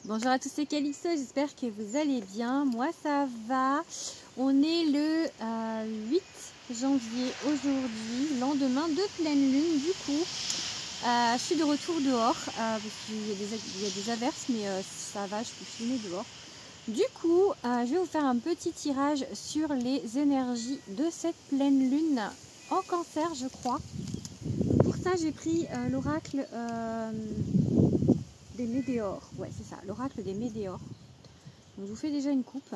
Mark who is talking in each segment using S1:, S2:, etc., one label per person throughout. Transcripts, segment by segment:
S1: Bonjour à tous, c'est Calypso, j'espère que vous allez bien. Moi ça va. On est le 8 janvier aujourd'hui, lendemain de pleine lune. Du coup, je suis de retour dehors parce qu'il y a des averses, mais ça va, je peux filmer dehors. Du coup, je vais vous faire un petit tirage sur les énergies de cette pleine lune en Cancer, je crois. Pour ça, j'ai pris l'oracle des météores. Ouais, c'est ça, l'oracle des météores. Donc, je vous fais déjà une coupe.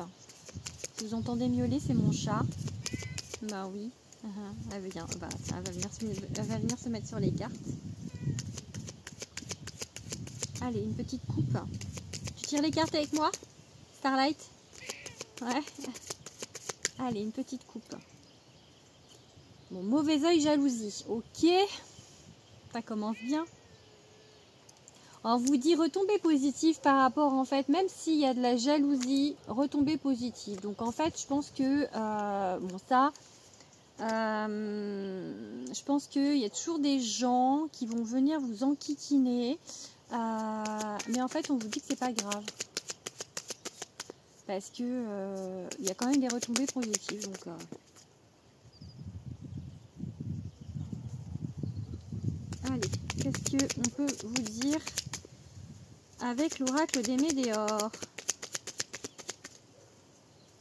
S1: Si vous entendez miauler, c'est mon chat. Bah oui, elle vient, elle va venir se mettre sur les cartes. Allez, une petite coupe. Tu tires les cartes avec moi, Starlight? Ouais. Allez, une petite coupe. Bon, mauvais œil, jalousie. Ok, ça commence bien. On vous dit retombée positive par rapport, en fait, même s'il y a de la jalousie, retombée positive. Donc en fait, je pense que, bon ça, je pense qu'il y a toujours des gens qui vont venir vous enquiquiner. Mais en fait, on vous dit que c'est pas grave. Parce que il y a quand même des retombées positives. Donc, allez, qu'est-ce qu'on peut vous dire avec l'oracle des météores?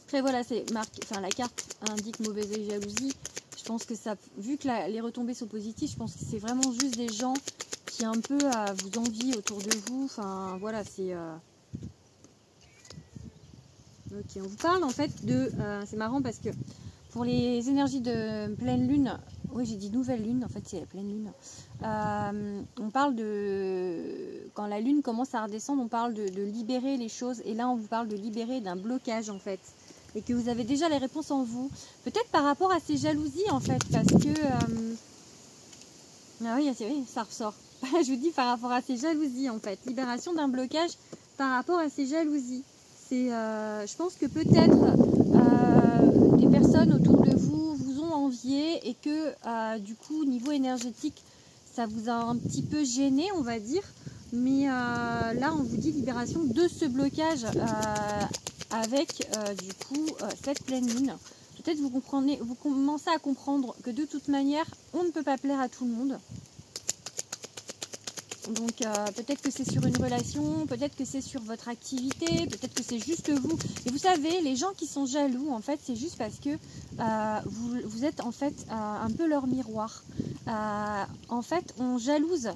S1: Après voilà, c'est marqué, enfin la carte indique mauvais œil, jalousie. Je pense que ça, vu que les retombées sont positives, je pense que c'est vraiment juste des gens qui un peu vous envient autour de vous. Enfin voilà, c'est ok. On vous parle en fait de, c'est marrant parce que pour les énergies de pleine lune, oui j'ai dit nouvelle lune, en fait c'est la pleine lune. On parle de, quand la lune commence à redescendre, on parle de libérer les choses, et là on vous parle de libérer d'un blocage en fait, et que vous avez déjà les réponses en vous, peut-être par rapport à ces jalousies en fait, parce que ah oui, ça ressort. Je vous dis par rapport à ces jalousies en fait, libération d'un blocage par rapport à ces jalousies. C'est, je pense que peut-être des personnes autour de vous vous ont envié, et que du coup niveau énergétique ça vous a un petit peu gêné, on va dire. Mais là on vous dit libération de ce blocage avec du coup cette pleine lune. Peut-être vous commencez à comprendre que de toute manière on ne peut pas plaire à tout le monde. Donc peut-être que c'est sur une relation, peut-être que c'est sur votre activité, peut-être que c'est juste vous. Et vous savez, les gens qui sont jaloux, en fait, c'est juste parce que vous êtes en fait un peu leur miroir. En fait, on jalouse.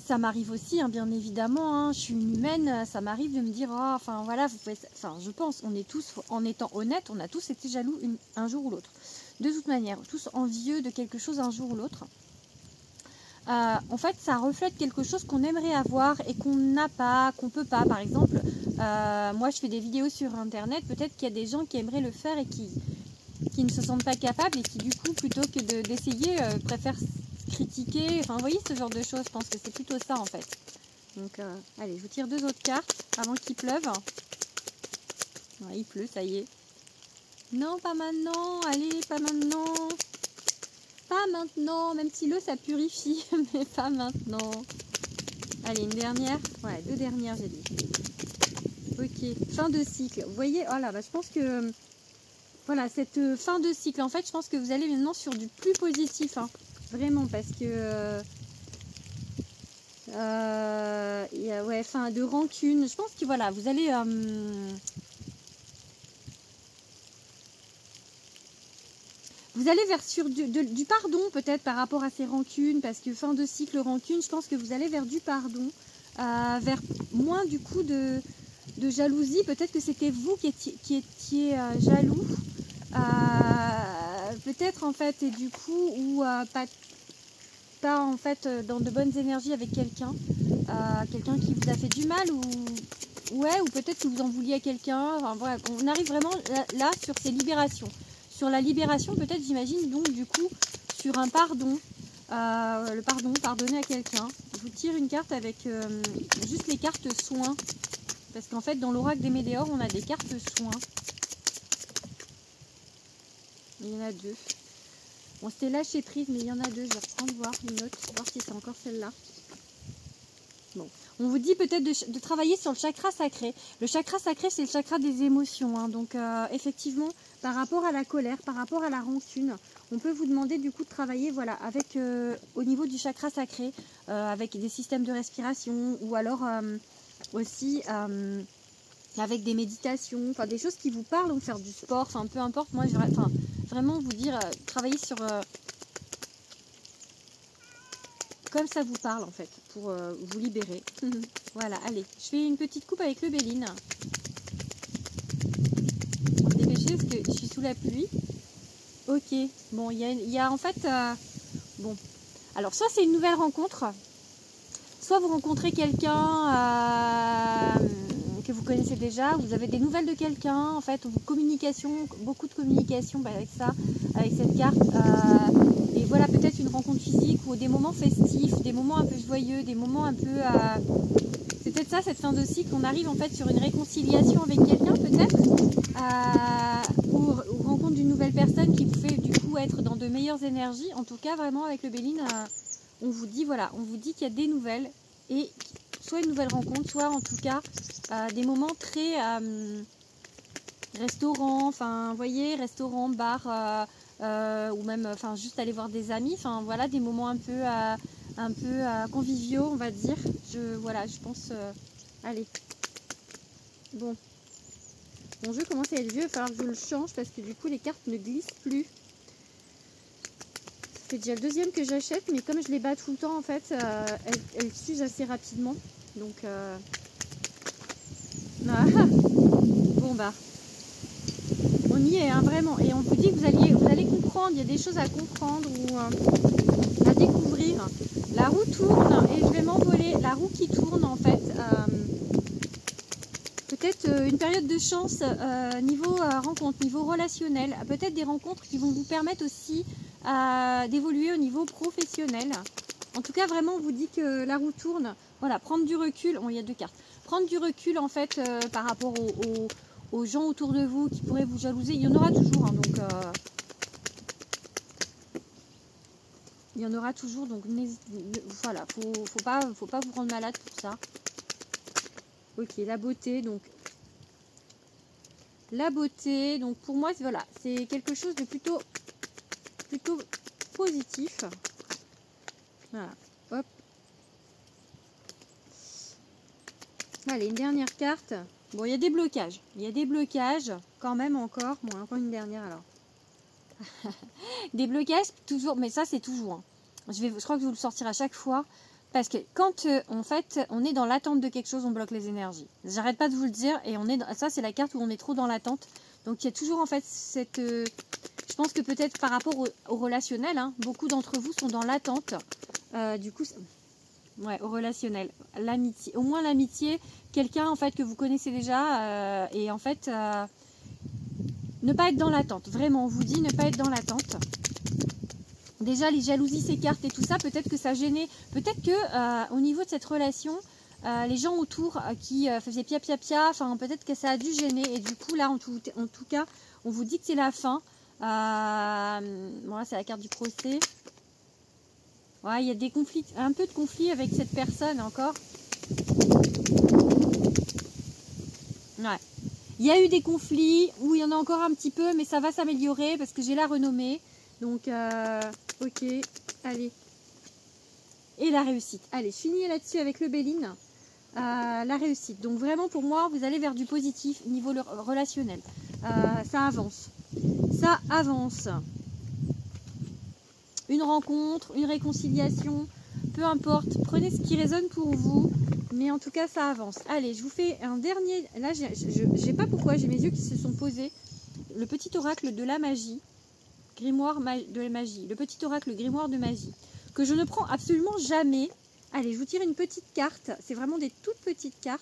S1: Ça m'arrive aussi, hein, bien évidemment. Hein, je suis une humaine, ça m'arrive de me dire, oh, enfin voilà, vous pouvez, enfin, je pense, on est tous, en étant honnête, on a tous été jaloux un jour ou l'autre. De toute manière, tous envieux de quelque chose un jour ou l'autre. En fait, ça reflète quelque chose qu'on aimerait avoir et qu'on n'a pas, qu'on peut pas. Par exemple, moi je fais des vidéos sur internet, peut-être qu'il y a des gens qui aimeraient le faire et qui ne se sentent pas capables, et qui du coup, plutôt que d'essayer, préfèrent critiquer. Enfin, vous voyez, ce genre de choses, je pense que c'est plutôt ça en fait. Donc, allez, je vous tire deux autres cartes avant qu'il pleuve. Ouais, il pleut, ça y est. Non, pas maintenant, allez, pas maintenant. Pas maintenant, même si l'eau ça purifie, mais pas maintenant. Allez, une dernière. Ouais, deux dernières, j'ai dit. Ok, fin de cycle. Vous voyez, oh là, bah, je pense que voilà, cette fin de cycle, en fait, je pense que vous allez maintenant sur du plus positif. Hein. Vraiment, parce que y a, ouais, fin de rancune. Je pense que voilà, vous allez vers sur du pardon, peut-être par rapport à ces rancunes, parce que fin de cycle, rancune, je pense que vous allez vers du pardon, vers moins du coup de jalousie. Peut-être que c'était vous qui étiez jaloux, peut-être en fait, et du coup, ou pas en fait dans de bonnes énergies avec quelqu'un, quelqu'un qui vous a fait du mal, ou ouais, ou peut-être que vous en vouliez à quelqu'un. Enfin, voilà, on arrive vraiment là sur ces libérations. Sur la libération, peut-être, j'imagine, donc du coup, sur un pardon, le pardon, pardonner à quelqu'un. Je vous tire une carte avec juste les cartes soins, parce qu'en fait, dans l'oracle des météores, on a des cartes soins. Il y en a deux. Bon, c'était lâcher prise, mais il y en a deux. Je vais reprendre voir une autre, voir si c'est encore celle-là. Bon, On vous dit peut-être de travailler sur le chakra sacré. Le chakra sacré, c'est le chakra des émotions. Hein. Donc, effectivement, par rapport à la colère, par rapport à la rancune, on peut vous demander du coup de travailler voilà, avec, au niveau du chakra sacré, avec des systèmes de respiration ou alors aussi avec des méditations, enfin des choses qui vous parlent, ou faire du sport, enfin peu importe. Moi, je vraiment vous dire, travailler sur... comme ça vous parle en fait, pour vous libérer. Voilà, allez, je fais une petite coupe avec le Béline. On va se dépêcher parce que je suis sous la pluie. Ok, bon, il y a en fait... bon, alors soit c'est une nouvelle rencontre, soit vous rencontrez quelqu'un que vous connaissez déjà, vous avez des nouvelles de quelqu'un, en fait, communication, beaucoup de communication avec ça, avec cette carte. Et voilà, peut-être une rencontre physique ou des moments festifs, des moments un peu joyeux, des moments un peu... c'est peut-être ça, cette fin de cycle, on arrive en fait sur une réconciliation avec quelqu'un peut-être, ou rencontre d'une nouvelle personne qui vous fait du coup être dans de meilleures énergies. En tout cas, vraiment avec le Béline, on vous dit voilà, on vous dit qu'il y a des nouvelles, et soit une nouvelle rencontre, soit en tout cas des moments très restaurant, enfin vous voyez, restaurant, bar, ou même enfin juste aller voir des amis, enfin voilà, des moments un peu conviviaux, on va dire. Voilà, je pense allez, bon, mon jeu commence à être vieux, il va falloir que je le change parce que du coup les cartes ne glissent plus. C'est déjà le deuxième que j'achète, mais comme je les bats tout le temps en fait, elles s'usent assez rapidement, donc bon bah on y est hein, vraiment, et on vous dit que vous allez comprendre, il y a des choses à comprendre ou à découvrir. La roue tourne et je vais m'envoler, la roue qui tourne en fait, peut-être une période de chance niveau rencontre, niveau relationnel, peut-être des rencontres qui vont vous permettre aussi d'évoluer au niveau professionnel. En tout cas, vraiment, on vous dit que la roue tourne. Voilà, prendre du recul. Bon, il y a deux cartes. Prendre du recul, en fait, par rapport aux gens autour de vous qui pourraient vous jalouser. Il y en aura toujours, hein, donc... il y en aura toujours, donc voilà, faut pas vous rendre malade pour ça. Ok, la beauté, donc... La beauté, donc pour moi, voilà, c'est quelque chose de plutôt positif. Voilà, hop. Allez, une dernière carte. Bon, il y a des blocages. Il y a des blocages, quand même encore. Bon, encore une dernière alors. Des blocages, toujours, mais ça c'est toujours. Hein. Je crois que je vais vous le sortir à chaque fois. Parce que quand en fait, on est dans l'attente de quelque chose, on bloque les énergies. J'arrête pas de vous le dire. Et ça, c'est la carte où on est trop dans l'attente. Donc, il y a toujours en fait cette... je pense que peut-être par rapport au relationnel, hein, beaucoup d'entre vous sont dans l'attente. Du coup, ouais, au relationnel. L'amitié. Au moins l'amitié. Quelqu'un en fait que vous connaissez déjà. Et en fait, ne pas être dans l'attente. Vraiment, on vous dit ne pas être dans l'attente. Déjà, les jalousies s'écartent et tout ça, peut-être que ça gênait. Peut-être que au niveau de cette relation, les gens autour qui faisaient pia pia pia, enfin peut-être que ça a dû gêner. Et du coup, là, en tout cas, on vous dit que c'est la fin. Bon, là, c'est la carte du procès. Ouais, il y a des conflits, un peu de conflit avec cette personne encore. Ouais. Il y a eu des conflits, où il y en a encore un petit peu, mais ça va s'améliorer parce que j'ai la renommée. Donc, ok, allez. Et la réussite. Allez, je finis là-dessus avec le Béline. La réussite. Donc, vraiment, pour moi, vous allez vers du positif niveau relationnel. Ça avance. Ça avance. Une rencontre, une réconciliation, peu importe. Prenez ce qui résonne pour vous. Mais en tout cas, ça avance. Allez, je vous fais un dernier. Là, je sais pas pourquoi, j'ai mes yeux qui se sont posés. Le petit oracle de la magie. Grimoire de la magie, le petit oracle grimoire de magie, que je ne prends absolument jamais. Allez, je vous tire une petite carte, c'est vraiment des toutes petites cartes.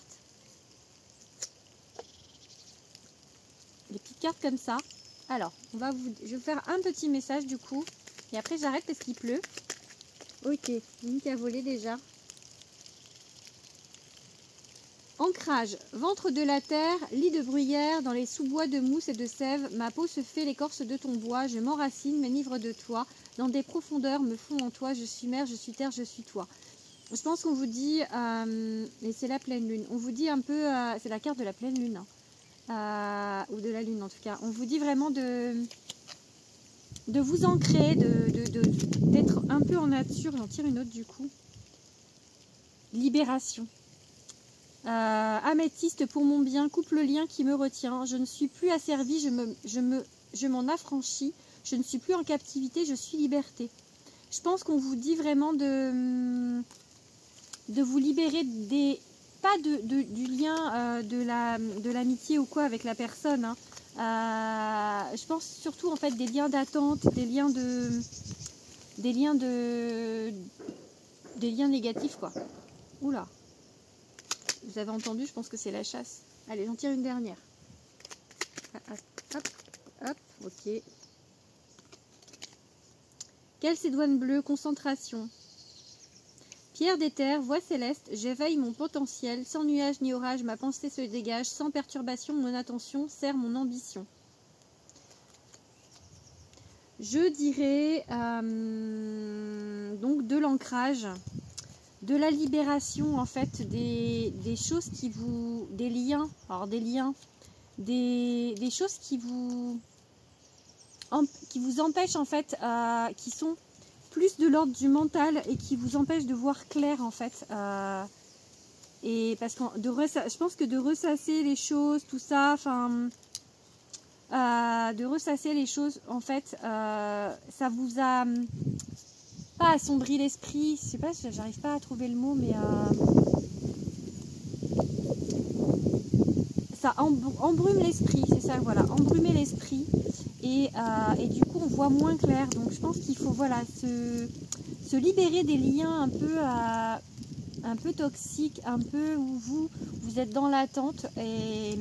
S1: Des petites cartes comme ça. Alors, je vais vous faire un petit message du coup, et après j'arrête parce qu'il pleut. Ok, une qui a volé déjà. Ancrage, ventre de la terre, lit de bruyère, dans les sous-bois de mousse et de sève, ma peau se fait l'écorce de ton bois, je m'enracine, m'enivre de toi, dans des profondeurs me fond en toi, je suis mer, je suis terre, je suis toi. Je pense qu'on vous dit, et c'est la pleine lune, on vous dit un peu, c'est la carte de la pleine lune, hein, ou de la lune en tout cas, on vous dit vraiment de vous ancrer, d'être un peu en nature. J'en tire une autre du coup. Libération. Améthyste pour mon bien, coupe le lien qui me retient, je ne suis plus asservie, je m'en affranchis, je ne suis plus en captivité, je suis liberté. Je pense qu'on vous dit vraiment de vous libérer pas du lien de l'amitié ou quoi avec la personne, hein. Je pense surtout en fait des liens d'attente, des liens négatifs quoi. Oula, vous avez entendu, je pense que c'est la chasse. Allez, j'en tire une dernière. Hop, hop, ok. Quelle cédoine bleue, concentration. Pierre d'éther, voix céleste, j'éveille mon potentiel, sans nuage ni orage, ma pensée se dégage, sans perturbation, mon attention sert mon ambition. Je dirais donc de l'ancrage, de la libération en fait, des choses qui vous, des liens, des choses qui vous empêchent en fait, qui sont plus de l'ordre du mental et qui vous empêche de voir clair en fait, et parce que je pense que de ressasser les choses, tout ça, enfin de ressasser les choses en fait, ça vous a pas assombri l'esprit, je sais pas, j'arrive pas à trouver le mot, mais ça embrume l'esprit, c'est ça, voilà, embrumer l'esprit. Et du coup on voit moins clair, donc je pense qu'il faut voilà se libérer des liens un peu toxiques, un peu où vous êtes dans l'attente, et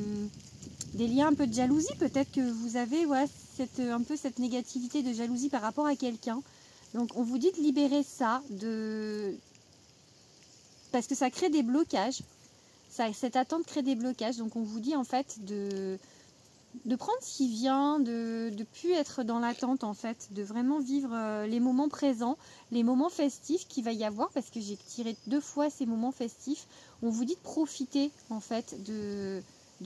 S1: des liens un peu de jalousie, peut-être que vous avez voilà, un peu cette négativité de jalousie par rapport à quelqu'un. Donc on vous dit de libérer ça, parce que ça crée des blocages, cette attente crée des blocages, donc on vous dit en fait de prendre ce qui vient, de plus être dans l'attente en fait, de vraiment vivre les moments présents, les moments festifs qu'il va y avoir, parce que j'ai tiré 2 fois ces moments festifs. On vous dit de profiter en fait de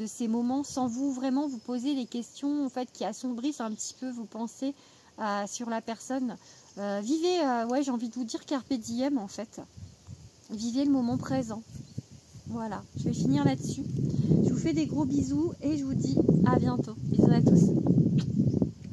S1: ces moments sans vous vraiment vous poser les questions en fait qui assombrissent un petit peu vos pensées sur la personne. Vivez, ouais, j'ai envie de vous dire carpe diem en fait. Vivez le moment présent. Voilà, je vais finir là-dessus. Je vous fais des gros bisous et je vous dis à bientôt. Bisous à tous.